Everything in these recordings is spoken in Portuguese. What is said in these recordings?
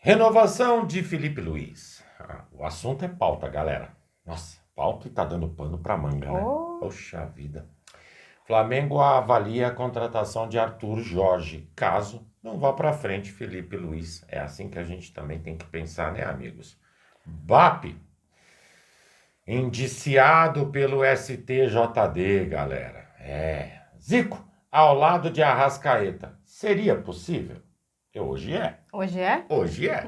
Renovação de Felipe Luiz. O assunto é pauta, galera. Nossa, pauta e tá dando pano pra manga, né? Poxa vida. Flamengo avalia a contratação de Arthur Jorge, caso não vá pra frente Felipe Luiz. É assim que a gente também tem que pensar, né, amigos? BAP, indiciado pelo STJD, galera. Zico, ao lado de Arrascaeta. Seria possível? Hoje é. Hoje é? Hoje é.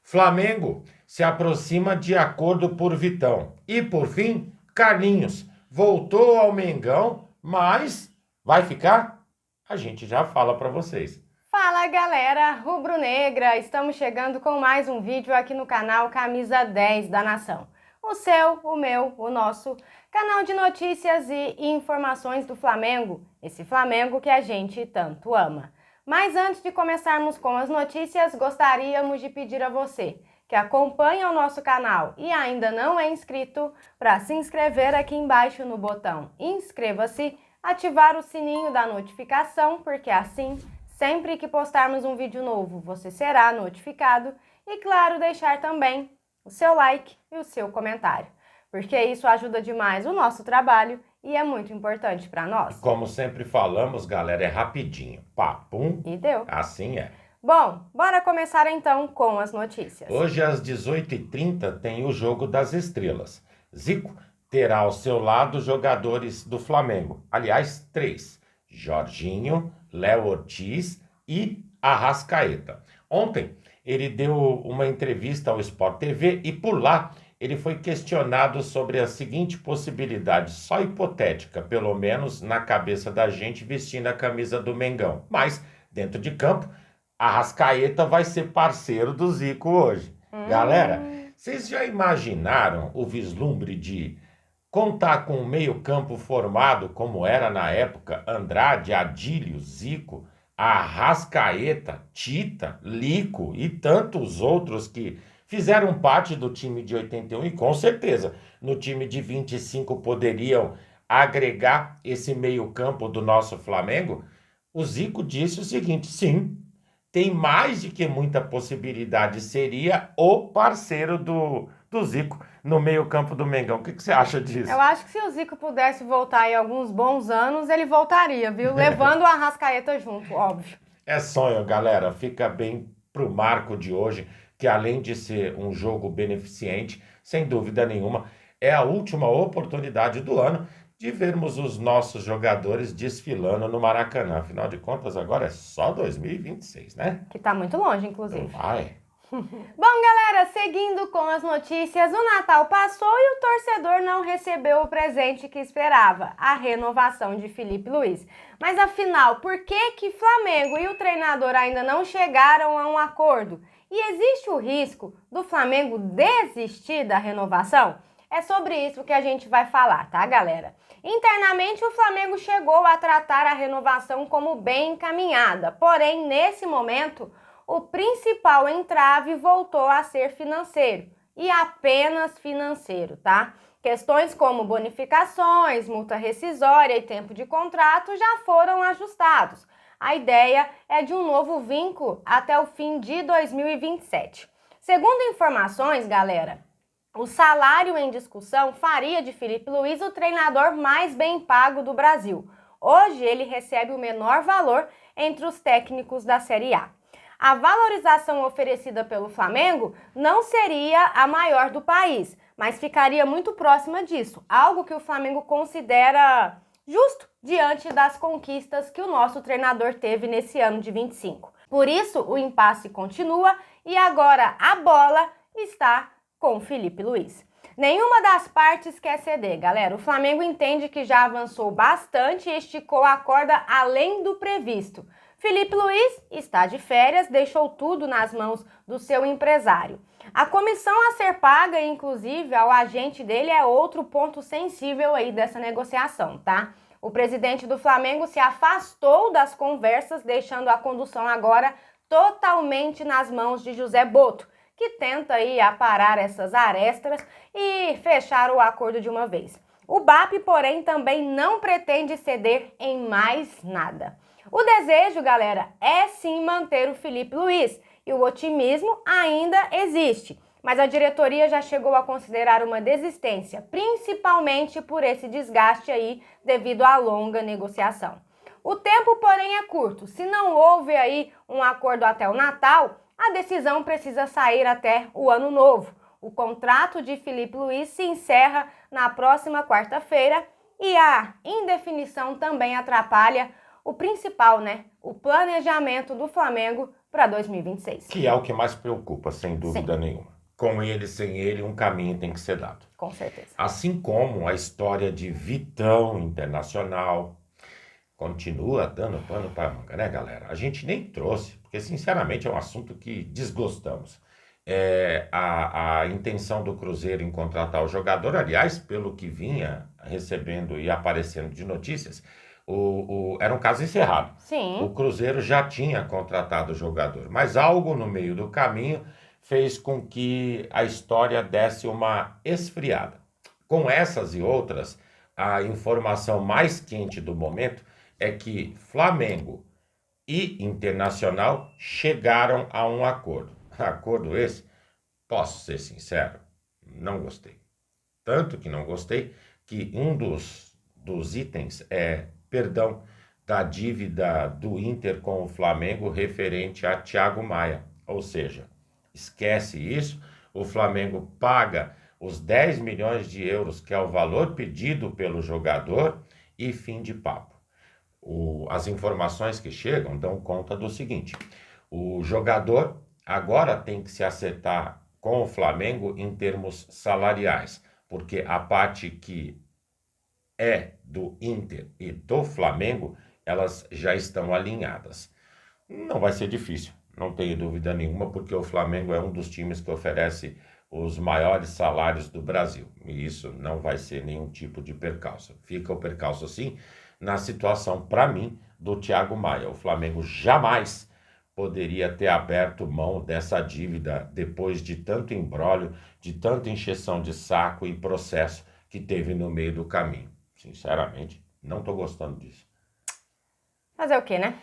Flamengo se aproxima de acordo por Vitão. E, por fim, Carlinhos voltou ao Mengão, mas vai ficar? A gente já fala para vocês. Fala, galera rubro-negra! Estamos chegando com mais um vídeo aqui no canal Camisa 10 da Nação. O seu, o meu, o nosso canal de notícias e informações do Flamengo. Esse Flamengo que a gente tanto ama. Mas antes de começarmos com as notícias, gostaríamos de pedir a você que acompanha o nosso canal e ainda não é inscrito, para se inscrever aqui embaixo no botão inscreva-se, ativar o sininho da notificação, porque assim, sempre que postarmos um vídeo novo, você será notificado e, claro, deixar também o seu like e o seu comentário, porque isso ajuda demais o nosso trabalho e é muito importante para nós. Como sempre falamos, galera, é rapidinho. Papum. E deu. Assim é. Bom, bora começar então com as notícias. Hoje às 18h30 tem o Jogo das Estrelas. Zico terá ao seu lado jogadores do Flamengo. Aliás, 3. Jorginho, Léo Ortiz e Arrascaeta. Ontem ele deu uma entrevista ao Sport TV e por lá ele foi questionado sobre a seguinte possibilidade, só hipotética, pelo menos na cabeça da gente, vestindo a camisa do Mengão. Mas, dentro de campo, Arrascaeta vai ser parceiro do Zico hoje. Galera, vocês já imaginaram o vislumbre de contar com um meio-campo formado como era na época Andrade, Adílio, Zico, Arrascaeta, Tita, Lico e tantos outros que fizeram parte do time de 81 e com certeza no time de 25 poderiam agregar esse meio-campo do nosso Flamengo? O Zico disse o seguinte: sim, tem mais de que muita possibilidade, seria o parceiro do Zico no meio-campo do Mengão. O que você acha disso? Eu acho que se o Zico pudesse voltar aí alguns bons anos, ele voltaria, viu? Levando o Arrascaeta junto, óbvio. É sonho, galera. Fica bem pro marco de hoje, que além de ser um jogo beneficente, sem dúvida nenhuma, é a última oportunidade do ano de vermos os nossos jogadores desfilando no Maracanã. Afinal de contas, agora é só 2026, né? Que tá muito longe, inclusive. Vai. Bom, galera, seguindo com as notícias, o Natal passou e o torcedor não recebeu o presente que esperava, a renovação de Felipe Luiz. Mas afinal, por que Flamengo e o treinador ainda não chegaram a um acordo? E existe o risco do Flamengo desistir da renovação? É sobre isso que a gente vai falar, tá, galera? Internamente, o Flamengo chegou a tratar a renovação como bem encaminhada, porém, nesse momento, o principal entrave voltou a ser financeiro, e apenas financeiro, tá? Questões como bonificações, multa rescisória e tempo de contrato já foram ajustados. A ideia é de um novo vínculo até o fim de 2027. Segundo informações, galera, o salário em discussão faria de Felipe Luiz o treinador mais bem pago do Brasil. Hoje ele recebe o menor valor entre os técnicos da Série A. A valorização oferecida pelo Flamengo não seria a maior do país, mas ficaria muito próxima disso, algo que o Flamengo considera justo diante das conquistas que o nosso treinador teve nesse ano de 25. Por isso, o impasse continua e agora a bola está com Felipe Luiz. Nenhuma das partes quer ceder, galera. O Flamengo entende que já avançou bastante e esticou a corda além do previsto. Felipe Luiz está de férias, deixou tudo nas mãos do seu empresário. A comissão a ser paga, inclusive, ao agente dele é outro ponto sensível aí dessa negociação, tá? O presidente do Flamengo se afastou das conversas, deixando a condução agora totalmente nas mãos de José Boto, que tenta aí aparar essas arestas e fechar o acordo de uma vez. O BAP, porém, também não pretende ceder em mais nada. O desejo, galera, é sim manter o Felipe Luiz, e o otimismo ainda existe. Mas a diretoria já chegou a considerar uma desistência, principalmente por esse desgaste aí devido à longa negociação. O tempo, porém, é curto. Se não houve aí um acordo até o Natal, a decisão precisa sair até o Ano Novo. O contrato de Filipe Luís se encerra na próxima quarta-feira e a indefinição também atrapalha o principal, o planejamento do Flamengo para 2026. Que é o que mais preocupa, sem dúvida Sim. nenhuma. Com ele, sem ele, um caminho tem que ser dado. Com certeza. Assim como a história de Vitão Internacional continua dando pano para manga, né, galera? A gente nem trouxe, porque sinceramente é um assunto que desgostamos. A intenção do Cruzeiro em contratar o jogador, aliás, pelo que vinha recebendo e aparecendo de notícias, era um caso encerrado. Sim. O Cruzeiro já tinha contratado o jogador, mas algo no meio do caminho fez com que a história desse uma esfriada. Com essas e outras, a informação mais quente do momento é que Flamengo e Internacional chegaram a um acordo. Acordo esse, posso ser sincero, não gostei. Tanto que não gostei que um dos itens é perdão da dívida do Inter com o Flamengo referente a Thiago Maia. Ou seja, esquece isso, o Flamengo paga os 10 milhões de euros, que é o valor pedido pelo jogador, e fim de papo. As informações que chegam dão conta do seguinte: o jogador agora tem que se acertar com o Flamengo em termos salariais, porque a parte que é do Inter e do Flamengo, elas já estão alinhadas. Não vai ser difícil, não tenho dúvida nenhuma, porque o Flamengo é um dos times que oferece os maiores salários do Brasil, e isso não vai ser nenhum tipo de percalço. Fica o percalço, sim, na situação, para mim, do Thiago Maia. O Flamengo jamais poderia ter aberto mão dessa dívida depois de tanto imbróglio, de tanta encheção de saco e processo que teve no meio do caminho. Sinceramente, não estou gostando disso. Fazer o quê, né?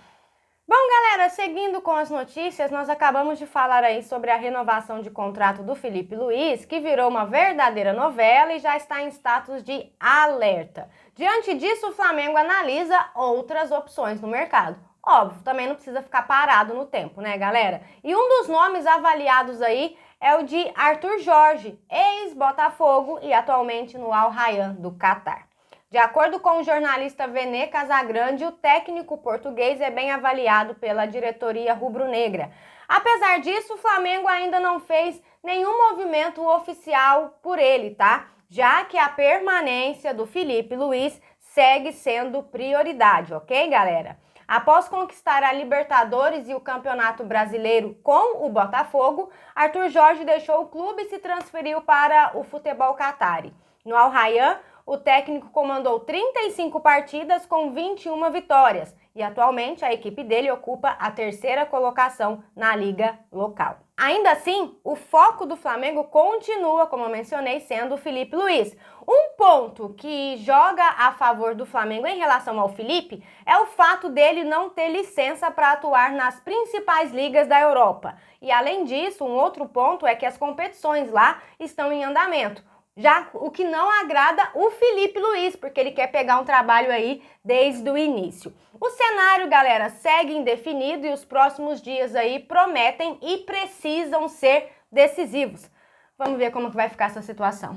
Bom, galera, seguindo com as notícias, nós acabamos de falar aí sobre a renovação de contrato do Filipe Luís, que virou uma verdadeira novela e já está em status de alerta. Diante disso, o Flamengo analisa outras opções no mercado. Óbvio, também não precisa ficar parado no tempo, né, galera? E um dos nomes avaliados aí é o de Arthur Jorge, ex-Botafogo e atualmente no Al Rayyan do Catar. De acordo com o jornalista Vene Casagrande, o técnico português é bem avaliado pela diretoria rubro-negra. Apesar disso, o Flamengo ainda não fez nenhum movimento oficial por ele, tá? Já que a permanência do Filipe Luís segue sendo prioridade, ok, galera? Após conquistar a Libertadores e o Campeonato Brasileiro com o Botafogo, Arthur Jorge deixou o clube e se transferiu para o futebol catari. No Al Rayyan, o técnico comandou 35 partidas com 21 vitórias e atualmente a equipe dele ocupa a terceira colocação na liga local. Ainda assim, o foco do Flamengo continua, como eu mencionei, sendo o Filipe Luís. Um ponto que joga a favor do Flamengo em relação ao Filipe é o fato dele não ter licença para atuar nas principais ligas da Europa. E além disso, um outro ponto é que as competições lá estão em andamento. Já o que não agrada o Filipe Luís, porque ele quer pegar um trabalho aí desde o início. O cenário, galera, segue indefinido e os próximos dias aí prometem e precisam ser decisivos. Vamos ver como que vai ficar essa situação.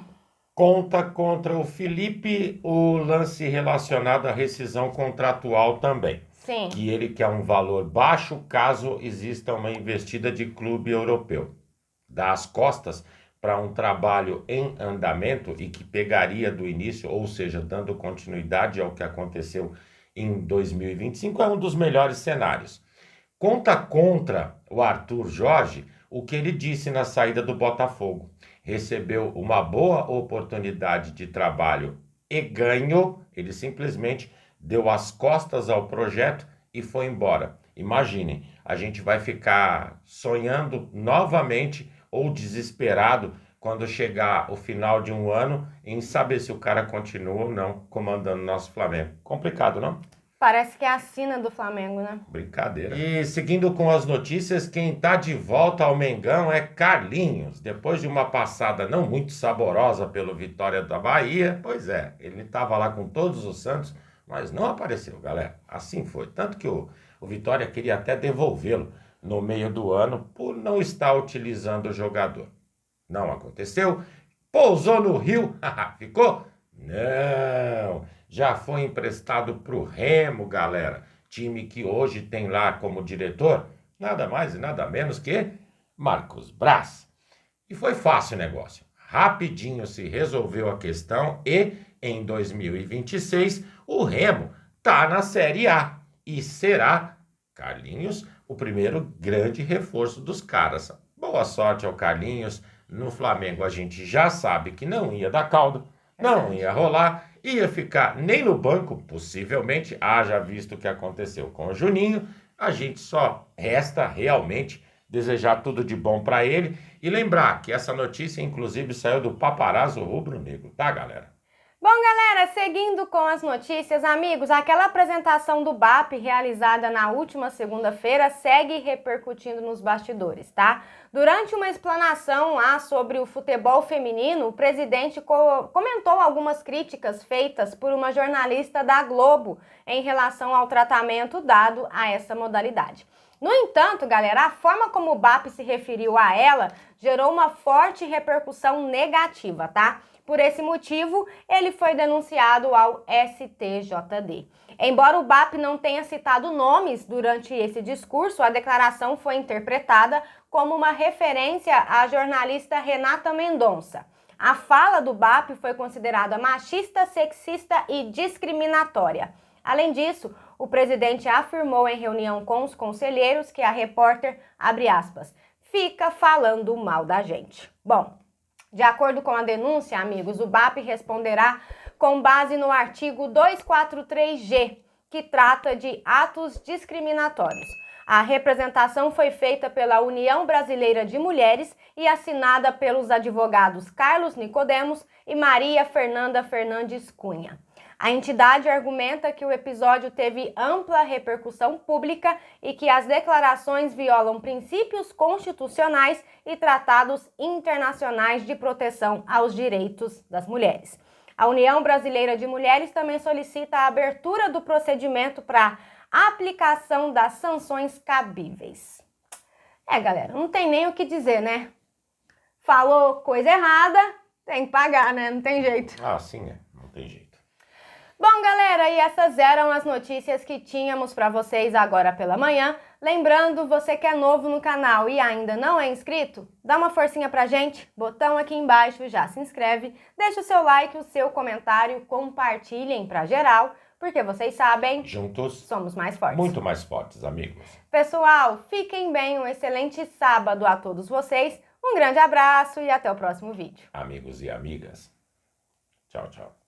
Conta contra o Filipe o lance relacionado à rescisão contratual também. Sim. Que ele quer um valor baixo caso exista uma investida de clube europeu. Dá as costas para um trabalho em andamento e que pegaria do início, ou seja, dando continuidade ao que aconteceu em 2025, é um dos melhores cenários. Conta contra o Arthur Jorge o que ele disse na saída do Botafogo. Recebeu uma boa oportunidade de trabalho e ganhou, ele simplesmente deu as costas ao projeto e foi embora. Imaginem, a gente vai ficar sonhando novamente ou desesperado quando chegar o final de um ano em saber se o cara continua ou não comandando nosso Flamengo. Complicado, não? Parece que é a sina do Flamengo, né? Brincadeira. E seguindo com as notícias, quem tá de volta ao Mengão é Carlinhos. Depois de uma passada não muito saborosa pelo Vitória da Bahia, pois é, ele estava lá com todos os Santos, mas não apareceu, galera. Assim foi. Tanto que o Vitória queria até devolvê-lo no meio do ano por não estar utilizando o jogador. Não aconteceu. Pousou no Rio. Ficou? Não. Já foi emprestado para o Remo, galera. Time que hoje tem lá como diretor nada mais e nada menos que Marcos Braz. E foi fácil o negócio. Rapidinho se resolveu a questão e, em 2026, o Remo tá na Série A. E será, Carlinhos, o primeiro grande reforço dos caras. Boa sorte ao Carlinhos. No Flamengo a gente já sabe que não ia dar caldo, não ia rolar, ia ficar nem no banco, possivelmente, haja visto o que aconteceu com o Juninho. A gente só resta realmente desejar tudo de bom para ele e lembrar que essa notícia, inclusive, saiu do Paparazzo Rubro-Negro, tá, galera? Bom, galera, seguindo com as notícias, amigos, aquela apresentação do BAP realizada na última segunda-feira segue repercutindo nos bastidores, tá? Durante uma explanação lá sobre o futebol feminino, o presidente comentou algumas críticas feitas por uma jornalista da Globo em relação ao tratamento dado a essa modalidade. No entanto, galera, a forma como o BAP se referiu a ela gerou uma forte repercussão negativa, tá? Por esse motivo, ele foi denunciado ao STJD. Embora o BAP não tenha citado nomes durante esse discurso, a declaração foi interpretada como uma referência à jornalista Renata Mendonça. A fala do BAP foi considerada machista, sexista e discriminatória. Além disso, o presidente afirmou em reunião com os conselheiros que a repórter, abre aspas, fica falando mal da gente. Bom, de acordo com a denúncia, amigos, o BAP responderá com base no artigo 243G, que trata de atos discriminatórios. A representação foi feita pela União Brasileira de Mulheres e assinada pelos advogados Carlos Nicodemos e Maria Fernanda Fernandes Cunha. A entidade argumenta que o episódio teve ampla repercussão pública e que as declarações violam princípios constitucionais e tratados internacionais de proteção aos direitos das mulheres. A União Brasileira de Mulheres também solicita a abertura do procedimento para aplicação das sanções cabíveis. Galera, não tem nem o que dizer, né? Falou coisa errada, tem que pagar, né? Não tem jeito. Ah, sim, não tem jeito. Bom, galera, e essas eram as notícias que tínhamos para vocês agora pela manhã. Lembrando, você que é novo no canal e ainda não é inscrito, dá uma forcinha pra gente, botão aqui embaixo, já se inscreve, deixa o seu like, o seu comentário, compartilhem pra geral, porque vocês sabem, juntos somos mais fortes. Muito mais fortes, amigos. Pessoal, fiquem bem, um excelente sábado a todos vocês, um grande abraço e até o próximo vídeo. Amigos e amigas, tchau, tchau.